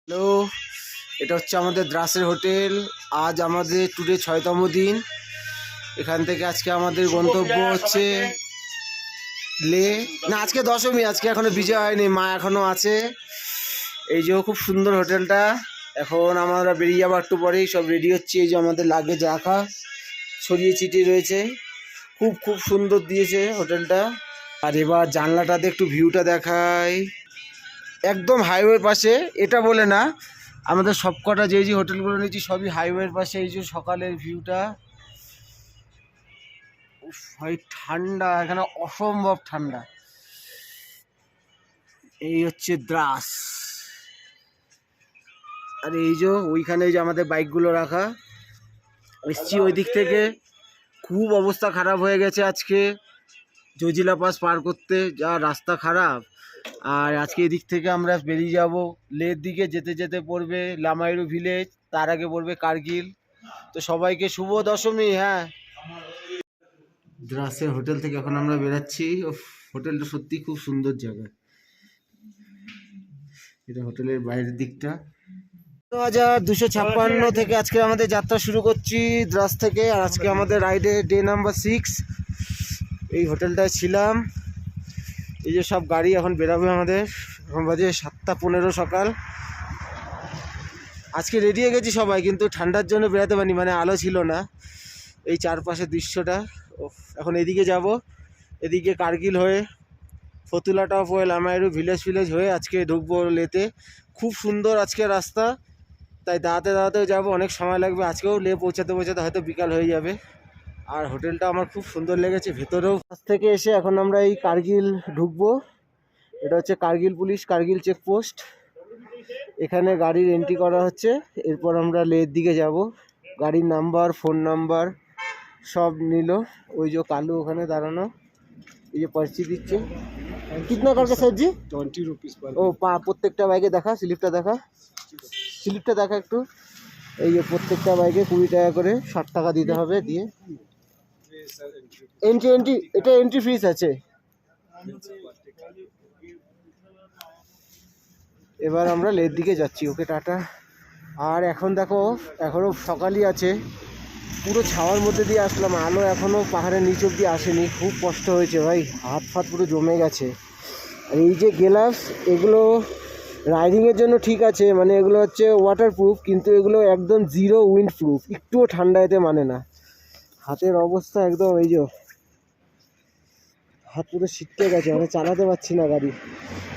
Hello, এটা হচ্ছে আমাদের দ্রাসের হোটেল। আজ আমাদের ট্যুরে ৬তম দিন। এখান থেকে আজকে আমাদের গন্তব্য হচ্ছে লে। না, আজকে দশমী, আজকে এখনো বিজয় হয়নি, মা এখনো আছে। এই যে খুব সুন্দর হোটেলটা। এখন আমরা বেরিয়ে যাবো একটু পরেই, সব রেডি হচ্ছে। এই যে আমাদের লাগেজ রাখা ছড়িয়ে ছিটিয়ে রয়েছে, খুব খুব সুন্দর দিয়েছে হোটেলটা। আর এবার জানলাটাতে একটু ভিউটা দেখাই, একদম হাইওয়ের পাশে। এটা বলে না, আমাদের সবকটা যে যে হোটেলগুলো নিয়েছি সবই হাইওয়ের পাশে। এই যে সকালের ভিউটা, ভাই ঠান্ডা এখানে, অসম্ভব ঠান্ডা। এই হচ্ছে দ্রাস। আর এই যে ওইখানে যে আমাদের বাইকগুলো রাখা, এসছি ওই দিক থেকে। খুব অবস্থা খারাপ হয়ে গেছে আজকে জজিলা পাস পার করতে, যা রাস্তা খারাপ। আর আজকে এদিক থেকে আমরা বেরিয়ে যাব লের দিকে। যেতে যেতে পড়বে লামাইরু ভিলেজ, তার আগে পড়বে কার্গিল। তো সবাইকে শুভ দশমী। হ্যাঁ, দ্রাসের হোটেল থেকে এখন আমরা বেরাচ্ছি। হোটেলটা সত্যি খুব সুন্দর জায়গা। এটা হোটেলের বাইরের দিকটা। 2256 থেকে আজকে আমাদের যাত্রা শুরু করছি দ্রাস থেকে। আর আজকে আমাদের রাইডে ডে নাম্বার 6। এই হোটেলটায় ছিলাম। এই যে সব গাড়ি এখন বেরাবে আমাদের। এখন বাজে 7:15 সকাল। আজকে রেডি হয়ে গেছি সবাই, কিন্তু ঠান্ডার জন্য বেরাতে পারিনি, মানে আলো ছিল না। এই চারপাশের দৃশ্যটা। এখন এদিকে যাব, এদিকে কার্গিল হয়ে ফতুল্লা টপ হয়ে লামাইরু ভিলেজ হয়ে আজকে ঢুকবো লেতে। খুব সুন্দর আজকে রাস্তা, তাই দাঁড়াতে দাঁড়াতেও যাবো, অনেক সময় লাগবে। আজকেও লে পৌঁছাতে পৌঁছাতে হয়তো বিকাল হয়ে যাবে। আর হোটেলটা আমার খুব সুন্দর লেগেছে ভেতরেও। কাছ থেকে এসে এখন আমরা এই কার্গিল ঢুকবো। এটা হচ্ছে কার্গিল পুলিশ, কার্গিল চেকপোস্ট। এখানে গাড়ির এন্ট্রি করা হচ্ছে। এরপর আমরা লের দিকে যাব। গাড়ির নাম্বার, ফোন নাম্বার সব নিল। ওই যে কালু ওখানে দাঁড়ানো, এই যে পার্চি দিচ্ছে। কিতনা করকে স্যার জি? 20 rupees per ও প্রত্যেকটা বাইকে দেখা, স্লিপটা দেখা, স্লিপটা দেখা একটু। এই যে প্রত্যেকটা বাইকে 20 টাকা করে, 60 টাকা দিতে হবে। দিয়ে এন্ট্রি এটা এন্ট্রি ফিস আছে। এবার আমরা লের দিকে যাচ্ছি। ওকে, টাটা। আর এখন দেখো, এখনও সকালই আছে, পুরো ছাওয়ার মধ্যে দিয়ে আসলাম। আলো এখনও পাহাড়ের নিচ অব্দি আসেনি। খুব কষ্ট হয়েছে ভাই, হাত ফাত পুরো জমে গেছে। আর এই যে গ্লাভস, এগুলো রাইডিংয়ের জন্য ঠিক আছে, মানে এগুলো হচ্ছে ওয়াটারপ্রুফ, কিন্তু এগুলো একদম জিরো উইন্ড প্রুফ, একটুও ঠান্ডা এতে মানে না। হাতের অবস্থা একদম, এই যে হাত পুরো শীতকে গেছে, মানে চালাতে পারছি না গাড়ি।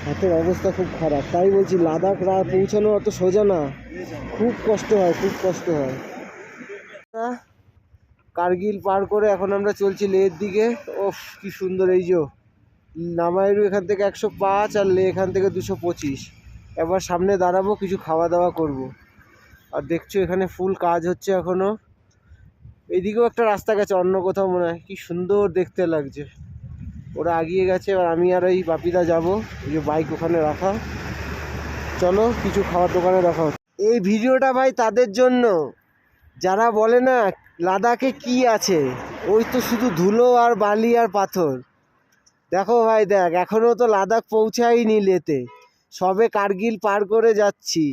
হাতের অবস্থা খুব খারাপ। তাই বলছি লাদাখ পৌঁছানো অত সোজা না, খুব কষ্ট হয়, খুব কষ্ট হয়। কার্গিল পার করে এখন আমরা চলছি লের দিকে। ওফ, কি সুন্দর। এই যে লামাইরু এখান থেকে 105 আর লে এখান থেকে 225। এবার সামনে দাঁড়াবো, কিছু খাওয়া দাওয়া করব। আর দেখছো এখানে ফুল কাজ হচ্ছে এখনো। এইদিকেও একটা রাস্তা গেছে অন্য কোথাও মনে হয়, কি সুন্দর দেখতে লাগছে। ওরা এগিয়ে গেছে, এবার আমি আর এই বাপিদা যাব। এই যে বাইক ওখানে রাখা। চলো কিছু খাওয়ার দোকানে দেখা হচ্ছে। এই ভিডিওটা ভাই তাদের জন্য যারা বলে না লাদাখে কি আছে, ওই তো শুধু ধুলো আর বালি আর পাথর। দেখো ভাই, দেখ এখনো তো লাদাখ পৌঁছাইনি লেতে, সবে কার্গিল পার করে যাচ্ছি,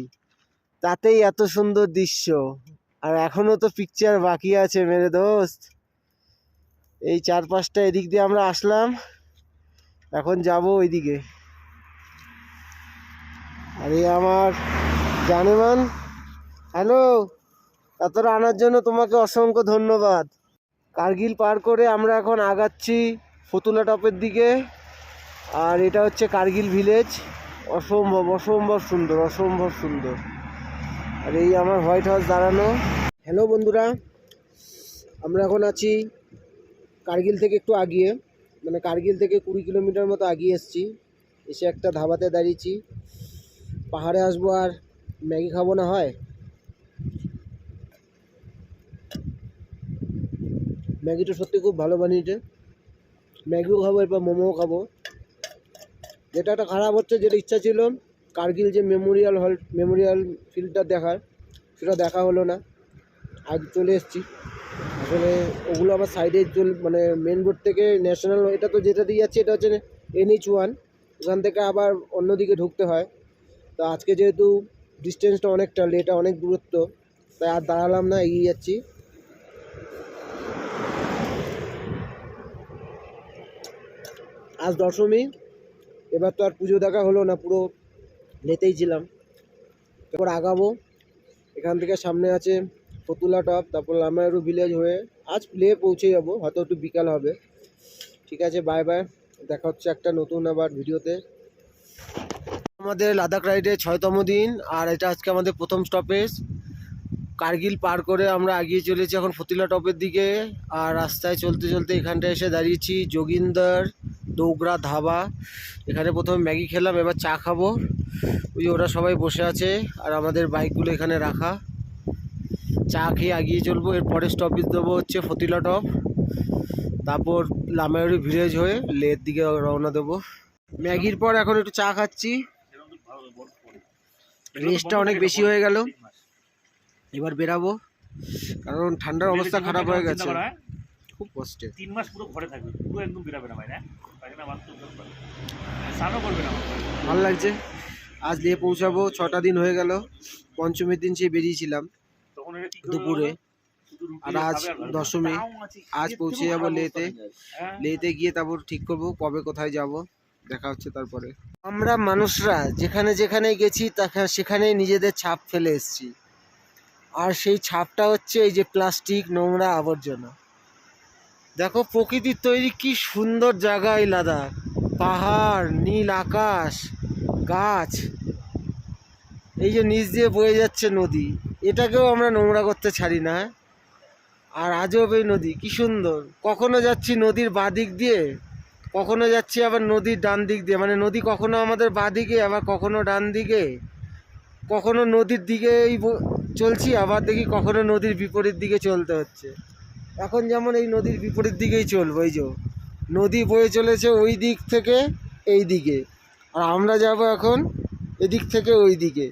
তাতেই এত সুন্দর দৃশ্য। আর এখনো তো পিকচার বাকি আছে মেরে দোস্ত। এই 4-5টা এদিক দিয়ে আমরা আসলাম, এখন যাব ওইদিকে। আরে আমার জানেমান, হ্যালো, এতটা আনার জন্য তোমাকে অসংখ্য ধন্যবাদ। কার্গিল পার করে আমরা এখন আগাচ্ছি ফতুল্লা টপের দিকে। আর এটা হচ্ছে কার্গিল ভিলেজ। অসম্ভব অসম্ভব সুন্দর, অসম্ভব সুন্দর। আর এই আমার হোয়াইট হাউস দাঁড়ানো। হ্যালো বন্ধুরা, আমরা এখন আছি কার্গিল থেকে একটু আগিয়ে, মানে কার্গিল থেকে 20 কিলোমিটার মতো আগিয়ে এসেছি। এসে একটা ধাবাতে দাঁড়িয়েছি। পাহাড়ে আসবো আর ম্যাগি খাবো না হয়? ম্যাগিটা সত্যি খুব ভালো বানিয়েছে। ম্যাগিও খাবো, এরপর মোমোও খাবো। যেটা একটা খারাপ হচ্ছে, যেটা ইচ্ছা ছিল কার্গিল যে মেমোরিয়াল ফিল্ডটা দেখার, সেটা দেখা হলো না। আজ চলে এসেছি। আসলে ওগুলো আবার সাইডে মানে মেন রোড থেকে ন্যাশনাল, এটা তো যেটা দিয়ে যাচ্ছে এটা হচ্ছে NH1, ওখান থেকে আবার অন্যদিকে ঢুকতে হয়। তো আজকে যেহেতু ডিস্টেন্সটা অনেকটা, লেটা অনেক দূরত্ব, তাই আর দাঁড়ালাম না, এগিয়ে যাচ্ছি। আজ দশমী, এবার তো আর পুজো দেখা হলো না, পুরো লেতেই ছিলাম। তারপর আগাবো, এখান থেকে সামনে আছে ফতুল্লা টপ, তারপর লামায়ারু ভিলেজ হয়ে আজ লে পৌঁছে যাবো, হয়তো একটু বিকাল হবে। ঠিক আছে, বাই বাই, দেখা হচ্ছে একটা নতুন আবার ভিডিওতে। আমাদের লাদাখ রাইডে 6তম দিন, আর এটা আজকে আমাদের প্রথম স্টপেজ। কার্গিল পার করে আমরা এগিয়ে চলেছি এখন ফতুল্লা টপের দিকে। আর রাস্তায় চলতে চলতে এখানটায় এসে দাঁড়িয়েছি যোগিন্দর ডোগরা ধাবা। এখানে প্রথমে ম্যাগি খেলাম, এবার চা খাবো। ওই ওরা সবাই বসে আছে আর আমাদের বাইকগুলো এখানে রাখা। চা খেয়ে এগিয়ে চলবো, এরপরে স্টপেজ দেবো হচ্ছে ফতুল্লা টপ, তারপর লামায়ারু ভিলেজ হয়ে লের দিকে রওনা দেবো। ম্যাগির পর এখন একটু চা খাচ্ছি, রেস্টটা অনেক বেশি হয়ে গেল। এবার বেরাবো, কারণ ঠান্ডার অবস্থা খারাপ হয়ে গেছে, খুব কষ্টে। 3 মাস পুরো ঘরে থাকবে, পুরো একদম বেরাবে না ভাই, না পায়খানা বাথরুম স্নানও করবে না। ভালো লাগছে। আজ লে পৌঁছাবো, 6টা দিন হয়ে গেল, পঞ্চমীর দিন সে বেরিয়েছিলাম দুপুরে, আর আজ দশমী। আজ পৌঁছে যাবো লেতে। লেতে গিয়ে তারপর ঠিক করবো কবে কোথায় যাব, দেখা হচ্ছে তারপরে। আমরা মানুষরা যেখানে যেখানে গেছি সেখানেই নিজেদের ছাপ ফেলে এসেছি, আর সেই ছাপটা হচ্ছে এই যে প্লাস্টিক, নোংরা, আবর্জনা। দেখো প্রকৃতির তৈরি কি সুন্দর জায়গা এই লাদাখ, পাহাড়, নীল আকাশ, গাছ, এই যে নিচ দিয়ে বয়ে যাচ্ছে নদী, এটাকেও আমরা নোংরা করতে ছাড়ি না। আর আজব এই নদী কি সুন্দর, কখনো যাচ্ছি নদীর বাঁ দিক দিয়ে, কখনো যাচ্ছি আবার নদীর ডান দিক দিয়ে, মানে নদী কখনো আমাদের বাঁ দিকে আবার কখনো ডান দিকে, কখনো নদীর দিকেই চলছি, আবার দেখি কখনো নদীর বিপরীত দিকে চলতে হচ্ছে। এখন যেমন এই নদীর বিপরীত দিকেই চলবো, এই যে নদী বয়ে চলেছে ওই দিক থেকে এই দিকে, আর আমরা যাব এখন এদিক থেকে ওই দিকে।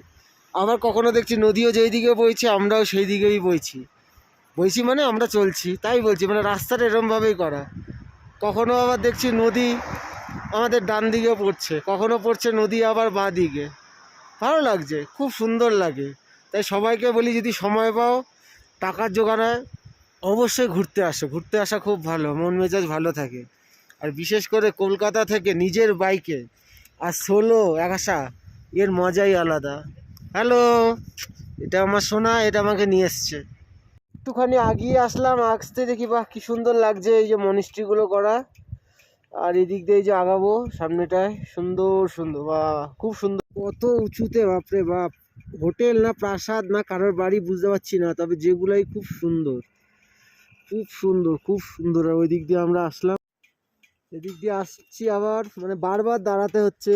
আবার কখনো দেখছি নদীও যেই দিকে বইছে আমরাও সেই দিকেই বইছি মানে আমরা চলছি, তাই বলছি, মানে রাস্তাটা এরমভাবেই করা। কখনো আবার দেখছি নদী আমাদের ডান দিকেও পড়ছে, কখনো পড়ছে নদী আবার বাঁ দিকে। ভালো লাগছে, খুব সুন্দর লাগে। তাই সবাইকে বলি, যদি সময় পাও, টাকার জোগাড়ে অবশ্যই ঘুরতে আসা খুব ভালো, মন মেজাজ ভালো থাকে। আর বিশেষ করে কলকাতা থেকে নিজের বাইকে আর সোলো আসা, এর মজাই আলাদা। হ্যালো, এটা আমার সোনা, এটা আমাকে নিয়ে এসছে। একটুখানি আগিয়ে আসলাম, আসতে দেখি বাহ কি সুন্দর লাগছে এই যে মনিস্ট্রিগুলো করা। আর এদিক দিয়ে এই যে আগাবো সামনেটায়, সুন্দর সুন্দর, বাহ খুব সুন্দর। কত উঁচুতে, বাপরে বাপ, হোটেল না প্রাসাদ না কারোর বাড়ি বুঝতে পারছি না, তবে যেগুলাই খুব সুন্দর, খুব সুন্দর, খুব সুন্দর। আর ওই দিক দিয়ে আমরা আসলাম, এদিক দিয়ে আসছি আবার, মানে বারবার দাঁড়াতে হচ্ছে।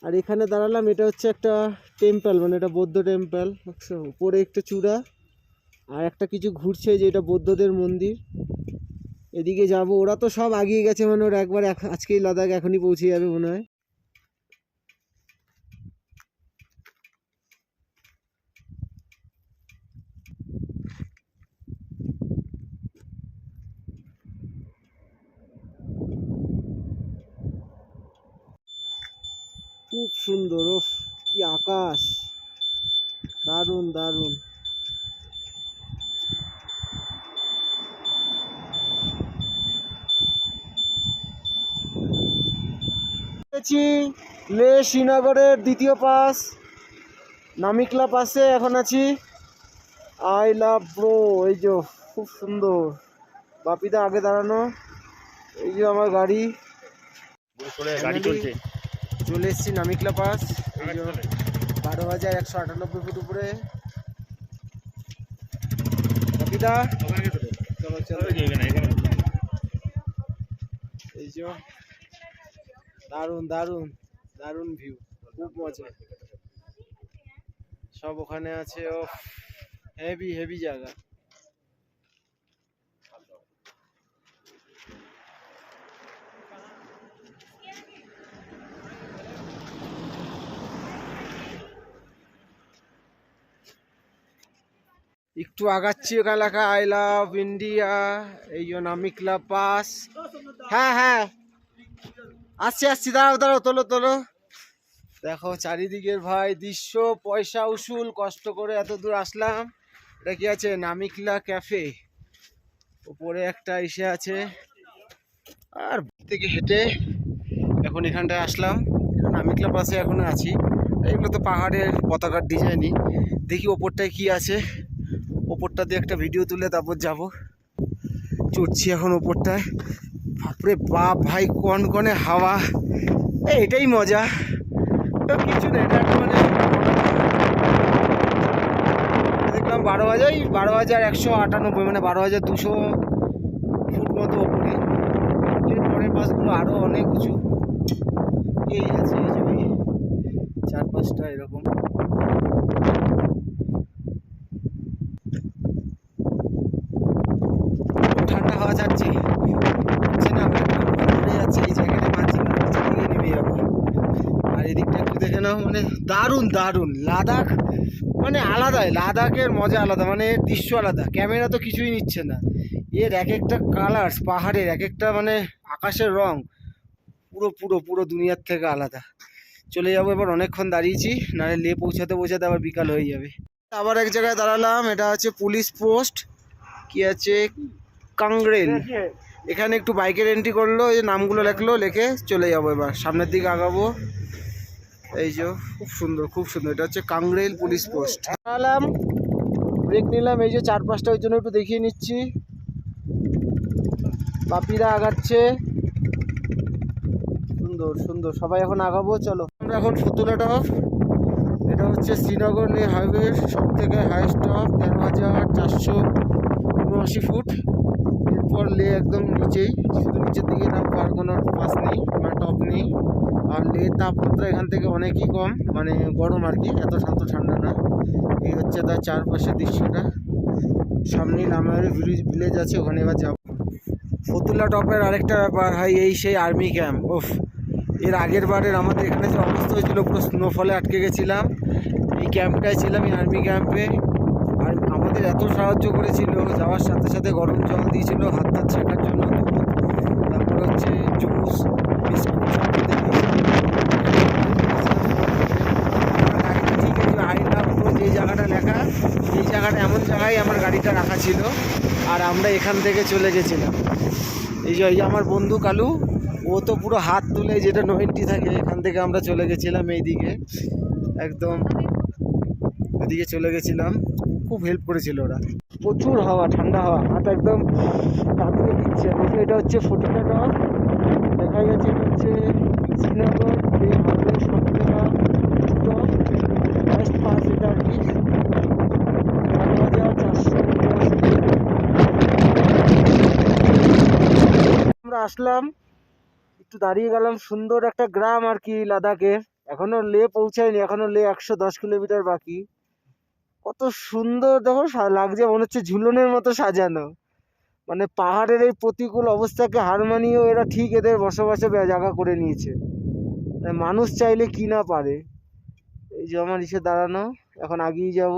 আর এখানে দাঁড়ালাম, এটা হচ্ছে একটা টেম্পল, মানে এটা বৌদ্ধ টেম্পল, উপরে একটা চূড়া আর একটা কিছু ঘুরছে, যে এটা বৌদ্ধদের মন্দির। এদিকে যাব, ওরা তো সব আগিয়ে গেছে, মানে ওরা একবার আজকেই লাদাখ এখনই পৌঁছে যাবে মনে হয়। খুব সুন্দর, ওফ কি আকাশ, দারুণ দারুণ। লে শ্রীনগরের দ্বিতীয় পাস, নামিকলা পাসে এখন আছি। আই লাভ ব্রো, এই যে খুব সুন্দর, বাপিদা আগে দাঁড়ানো, এই যে আমার গাড়ি চলে এসছি নামিকলা পাস, এই যে 12,198 ফুট উপরে। বাপিদা চলো চলো, এই যে দারুণ দারুণ দারুণ ভিউ, খুব মজা, সব ওখানে আছে। ও হেভি হেভি জায়গা। একটু আগাচ্ছি, ওখানে লেখা আই লাভ ইন্ডিয়া, এই যে নামিকলা পাস। হ্যাঁ হ্যাঁ আসছি আসছি, দাঁড়াও দাঁড়াও, তোলো তোলো। দেখো চারিদিকের ভাই দৃশ্য, পয়সা উসুল, কষ্ট করে এত দূর আসলাম। এটা কি আছে, নামিকলা ক্যাফে, উপরে একটা এসে আছে। আর থেকে হেঁটে এখন এখানটায় আসলাম, নামিকলা পাশে এখনো আছি। এগুলো তো পাহাড়ের পতাকার ডিজাইনই। দেখি ওপরটায় কি আছে, ওপরটা দিয়ে একটা ভিডিও তুলে তারপর যাব। চড়ছি এখন ওপরটায়। বাপরে বাপ ভাই, কনকনে হাওয়া, এটাই মজা। কিছু না, এটা একটা মানে দেখলাম 12,198, মানে 12,200 ফুট মতো ওপরে। এর পরের পাশগুলো আরো অনেক উঁচু। এই আছে, এই যে ভাই 4-5টা এরকম। ঠান্ডা হাওয়া যাচ্ছে না, যাচ্ছে এই জায়গাটা মানছি না, চারদিকে নেমে যাবো। আর এদিকটা একটু দেখে নাও, মানে দারুণ দারুণ। লাদাখ মানে আলাদাই, লাদাখের মজা আলাদা, মানে দৃশ্য আলাদা। ক্যামেরা তো কিছুই নিচ্ছে না, এর এক একটা কালার, পাহাড়ের এক একটা মানে আকাশের রং পুরো পুরো পুরো দুনিয়ার থেকে আলাদা। চলে যাবো এবার, অনেকক্ষণ দাঁড়িয়েছি, নাহলে লে পৌঁছাতে পৌঁছাতে আবার বিকাল হয়ে যাবে। আবার এক জায়গায় দাঁড়ালাম, এটা হচ্ছে পুলিশ পোস্ট, কি আছে কাংগ্রেল। এখানে একটু বাইকের এন্ট্রি করলো, এই যে নামগুলো লেখলো, লিখে চলে যাবো এবার সামনের দিকে আগাবো। এই যে খুব সুন্দর খুব সুন্দর, এটা হচ্ছে কাংগ্রেল পুলিশ পোস্ট। দাঁড়ালাম, ব্রেক নিলাম, এই যে 4-5টা, ওই জন্য একটু দেখিয়ে নিচ্ছি। বাপিরা আগাচ্ছে, সুন্দর সুন্দর, সবাই এখন আগাবো। চলো আমরা এখন ফতুল্লা টপ, এটা হচ্ছে শ্রীনগর লে হাইওয়ের সব থেকে হাইয়েস্ট টপ, 13,479 ফুট। এরপর লে একদম নিচেই, শুধু নিচের দিকে নামবো, আর কোনো পাস নেই, মানে টপ নেই। আর লে তাপমাত্রা এখান থেকে অনেকই কম, মানে গরম আর কি, এত শান্ত ঠান্ডা না। এই হচ্ছে তার চারপাশের দৃশ্যটা। সামনেই নামের ভিলেজ আছে, ওখানে এবার যাবো। ফতুল্লা টপের আরেকটা ব্যাপার ভাই, এই সেই আর্মি ক্যাম্প। ওফ, এর আগের বারের আমাদের এখানে যে অবস্থা হয়েছিল, পুরো স্নোফলে আটকে গেছিলাম। এই ক্যাম্পটায় ছিলাম, এই আর্মি ক্যাম্পে। আর আমাদের এত সাহায্য করেছিল, যাওয়ার সাথে সাথে গরম জল দিয়েছিল হাত টাত ছেঁকার জন্য, তারপরে হচ্ছে জুস, বিস্কুট সব খেতে দিয়েছিল। গাড়িটা ঠিক আছে, আই লাভ পুরো যে জায়গাটা লেখা, এই জায়গাটা এমন জায়গায় আমার গাড়িটা রাখা ছিল। আর আমরা এখান থেকে চলে গেছিলাম। এই যে আমার বন্ধু কালু, ও তো পুরো হাত তুলে, যেটা 90 থাকে, এখান থেকে আমরা চলে গেছিলাম এইদিকে, একদম ওইদিকে চলে গেছিলাম। খুব হেল্প করেছিল ওরা। প্রচুর হাওয়া, ঠান্ডা হাওয়া, হাত একদম কাঁপিয়ে দিচ্ছে। এটা হচ্ছে ফতুল্লা টপ, দেখা যাচ্ছে এটা হচ্ছে শ্রীনগর লে হাইওয়ে সব থেকে টপ, ফার্স্ট পাস এটা আর কি। 13,479। আমরা আসলাম, একটু দাঁড়িয়ে গেলাম, সুন্দর একটা গ্রাম আর কি লাদাখের। এখনো লে পৌঁছায়নি, এখনো লে 110 কিলোমিটার বাকি। কত সুন্দর দেখো, লাগছে মনে হচ্ছে ঝুলনের মতো সাজানো। মানে পাহাড়ের এই প্রতিকূল অবস্থাকে হার মানিয়েও এরা ঠিক এদের বসবাসে জায়গা করে নিয়েছে। মানুষ চাইলে কি না পারে। এই যে আমার ইসে দাঁড়ানো, এখন আগিয়ে যাব।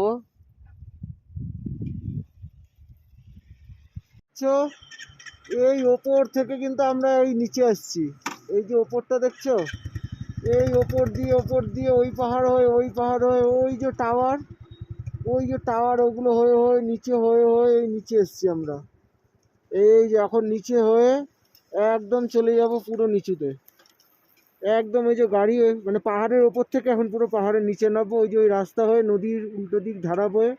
এই ওপর থেকে কিন্তু আমরা এই নিচে আসছি, এই যে ওপরটা দেখছো, এই ওপর দিয়ে ওই পাহাড় হয়ে ওই পাহাড় হয়ে ওই যে টাওয়ার, ওই যে টাওয়ার, ওগুলো হয়ে হয়ে নিচে হয়ে হয়ে এই নিচে এসছি আমরা। এই যে এখন নিচে হয়ে একদম চলে যাব পুরো নিচুতে, একদম এই যে গাড়ি, মানে পাহাড়ের ওপর থেকে এখন পুরো পাহাড়ের নিচে নামবো। ওই যে ওই রাস্তা হয়ে নদীর উল্টো দিক ধারা বয়ে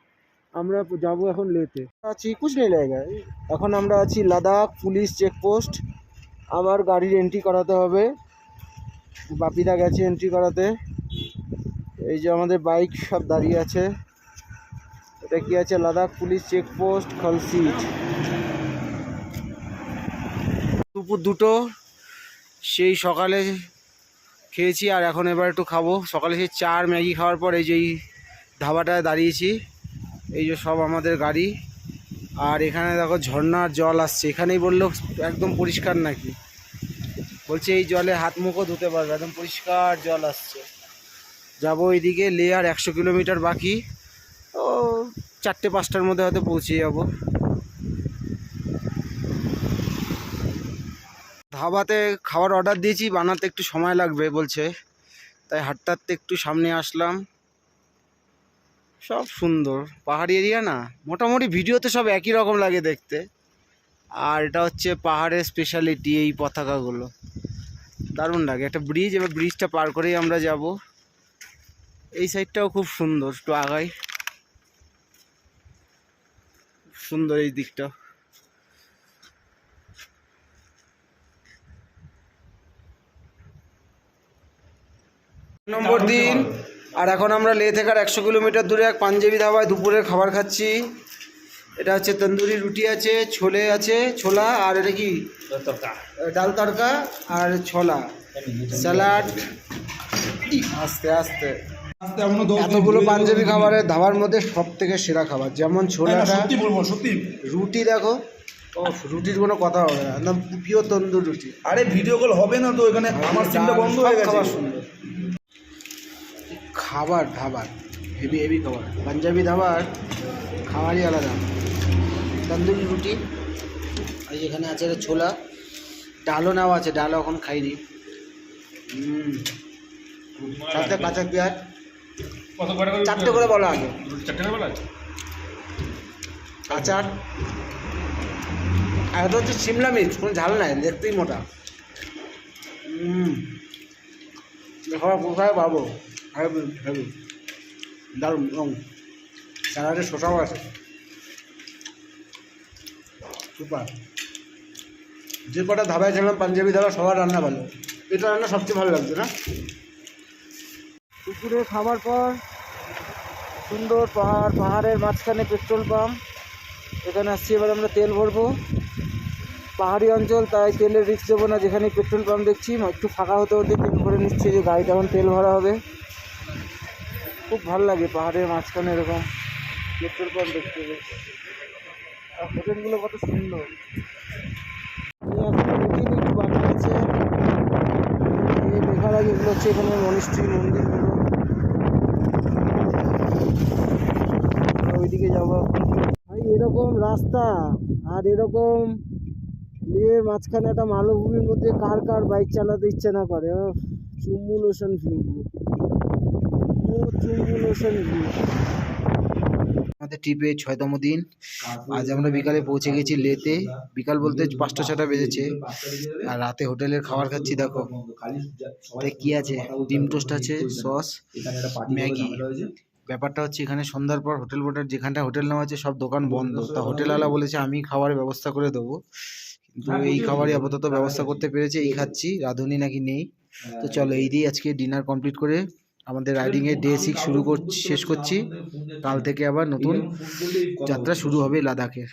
আমরা যাবো এখন লেতে। আছি কুছ নেই জায়গায়। এখন আমরা আছি লাদাখ পুলিশ চেকপোস্ট। আমার গাড়ির এন্ট্রি করাতে হবে, বাপিরা গেছে এন্ট্রি করাতে। এই যে আমাদের বাইক সব দাঁড়িয়ে আছে। এটা কি আছে, লাদাখ পুলিশ চেকপোস্ট খলসিট। দুপুর 2টো, সেই সকালে খেয়েছি, আর এখন এবার একটু খাবো। সকালে সেই চার ম্যাগি খাওয়ার পর এই যে এই ধাবাটায় দাঁড়িয়েছি। এই যে সব আমাদের গাড়ি, আর এখানে দেখো ঝর্ণার জল আসছে। এখানেই বললো একদম পরিষ্কার নাকি, বলছে এই জলে হাত মুখও ধুতে পারবে, একদম পরিষ্কার জল আসছে। যাবো এইদিকে, লে আর 100 কিলোমিটার বাকি। ও 4টে-5টার মধ্যে হয়তো পৌঁছে যাবো। ধাবাতে খাবার অর্ডার দিয়েছি, বানাতে একটু সময় লাগবে বলছে, তাই হাঁটতে হাঁটতে একটু সামনে আসলাম। সব সুন্দর পাহাড়ি এরিয়া না, মোটামুটি ভিডিওতে সব একই রকম লাগে দেখতে। আর এটা হচ্ছে পাহাড়ের স্পেশালিটি, এই পতাকাগুলো দারুণ লাগে। একটা ব্রিজ, এবার ব্রিজটা পার করেই আমরা যাব। এই সাইডটাও খুব সুন্দর, একটু আগাই, সুন্দর এই দিকটা। নম্বর দিন, আর এখন আমরা লে থেকে আর 100 কিলোমিটার দূরে এক পাঞ্জাবি ধাবায় দুপুরের খাবার খাচ্ছি। এটা হচ্ছে তন্দুরি রুটি আছে, ছোলে আছে, ছোলা, আর এটা কি ডাল তড়কা আর ছোলা, স্যালাড। আস্তে আস্তে এতগুলো পাঞ্জাবি খাবারের ধাবার মধ্যে সব থেকে সেরা খাবার, যেমন ছোলাটা, সত্যি রুটি দেখো, ও রুটির কোনো কথা হবে না, একদম পিওর তন্দুর রুটি। আরে ভিডিও কল হবে না তো এখানে, আমার সিমটা বন্ধ হয়ে গেছে। খাবার সুন্দর, খাবার ধাবার হেভি হেভি খাবার, পাঞ্জাবি ধাবার খাবারই আলাদা। তন্দুরি রুটি, আর এখানে আছে ছোলা, ডালও নেওয়া আছে, ডালও এখন খাইনি। সাথে কাঁচা পেঁয়াজ, কত করে 4টে করে বলো আগে, 4 টাকা বলা? আচার, আর এটা হচ্ছে সিমলা মির্চ, কোনো ঝাল নাই, দেখতেই মোটা। খাবার কোথায় পাবো, হেভি হেভি দারুণ। এবং স্যালাডের শসাও আছে, সুপার। যে কটা ধাবায় ছিলাম পাঞ্জাবি ধাবা, সবার রান্না ভালো, এটা রান্না সবচেয়ে ভালো লাগছে না। দুপুরে খাবার পর সুন্দর পাহাড়, পাহাড়ের মাঝখানে পেট্রোল পাম্প, এখানে আসছি। এবার আমরা তেল ভরবো, পাহাড়ি অঞ্চল তাই তেলের রিস্ক দেবো না। যেখানে পেট্রোল পাম্প দেখছি একটু ফাঁকা হতে হতে তেল ভরে নিচ্ছে, যে গাড়িটা এখন তেল ভরা হবে। খুব ভালো লাগে পাহাড়ের মাঝখানে এরকম পেট্রোল পাম্প দেখতে হবে। আর হোটেলগুলো কত সুন্দর। একটু বাকি আছে, এই দেখার আগে এগুলো হচ্ছে এখানে মনিস্ট্রি, মন্দিরগুলো। ওইদিকে যাবো ভাই, এরকম রাস্তা আর এরকম লের মাঝখানে একটা মালভূমির মধ্যে কার কার বাইক চালাতে ইচ্ছে না করে। চুম্বুল ওশান ভিউ, চুম্বুল ওশান ভিউ। আমাদের ট্রিপে 6তম দিন। আজ আমরা বিকালে পৌঁছে গেছি লেতে, বিকাল বলতে 5টা 6টা বেজেছে। আর রাতে হোটেলের খাবার খাচ্ছি, দেখো কি আছে, ডিম টোস্ট আছে, সস, ম্যাগি। ব্যাপারটা হচ্ছে এখানে সন্ধ্যার পর হোটেল বোটার যেখানটা হোটেল নেওয়া আছে সব দোকান বন্ধ। তা হোটেলওয়ালা বলেছে আমি খাবারের ব্যবস্থা করে দেবো, কিন্তু এই খাবারই আপাতত ব্যবস্থা করতে পেরেছে, এই খাচ্ছি। রাঁধুনি নাকি নেই। তো চলো, এই দিয়ে আজকে ডিনার কমপ্লিট করে আমাদের রাইডিংয়ের ডে 6 শেষ করছি। কাল থেকে আবার নতুন যাত্রা শুরু হবে লাদাখের।